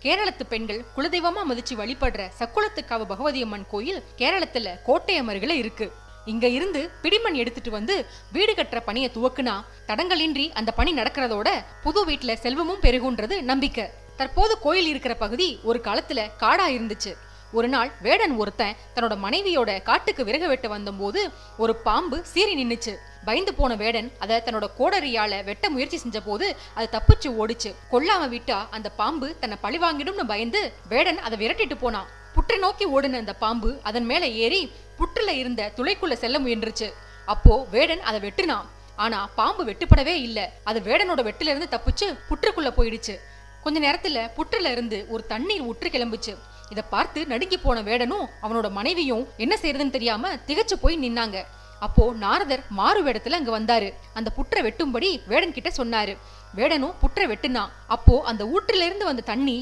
கேரளத்து பெண்கள் குலதெய்வமா மதிச்சு வழிபடுற சக்குளத்துக்காவு பகவதி அம்மன் கோயில் கேரளத்துல கோட்டை அமர்களை இருக்கு. இங்க இருந்து பிடிமண் எடுத்துட்டு வந்து வீடு கட்டுற பணியை துவக்குனா தடங்களின்றி அந்த பணி நடக்கிறதோட புது வீட்டுல செல்வமும் பெருகுன்றது நம்பிக்கை. தற்போது கோயில் இருக்கிற பகுதி ஒரு காலத்துல காடா இருந்துச்சு. ஒரு நாள் வேடன் ஒருத்தன் தன்னோட மனைவியோட காட்டுக்கு விறகு வெட்ட வந்தபோது ஒரு பாம்பு சீறி நின்னுச்சு. பயந்து போன வேடன் அதை தன்னோட கோடரியால வெட்ட முயற்சி செஞ்ச போது அது தப்பிச்சு ஓடிச்சு. கொல்லாம விட்டா அந்த பாம்பு தன்னை பழிவாங்கிடும்னு பயந்து வேடன் அதை விரட்டிட்டு போனான். புற்றை நோக்கி ஓடின அந்த பாம்பு அதன் மேல ஏறி புற்றுல இருந்த துளைக்குள்ள செல்ல முயன்றுச்சு. அப்போ வேடன் அதை வெட்டினான். ஆனா பாம்பு வெட்டுப்படவே இல்ல. அது வேடனோட வெட்டில இருந்து தப்பிச்சு புற்றுக்குள்ள போயிடுச்சு. கொஞ்ச நேரத்துல புற்றுல இருந்து ஒரு தண்ணீர் ஊற்று கிளம்புச்சு. இத பார்த்து நடுங்கி போன வேடனும் அவனோட மனைவியும் என்ன செய்யறதுன்னு தெரியாம திகச்சு போய் நின்னாங்க. அப்போ நாரதர் மாறு வேடத்துல அங்க வந்தாரு. அந்த புற்றை வெட்டும்படி வேடன் கிட்ட சொன்னாரு. வேடனும் புற்றை வெட்டுனான். அப்போ அந்த ஊற்றுல இருந்து வந்த தண்ணி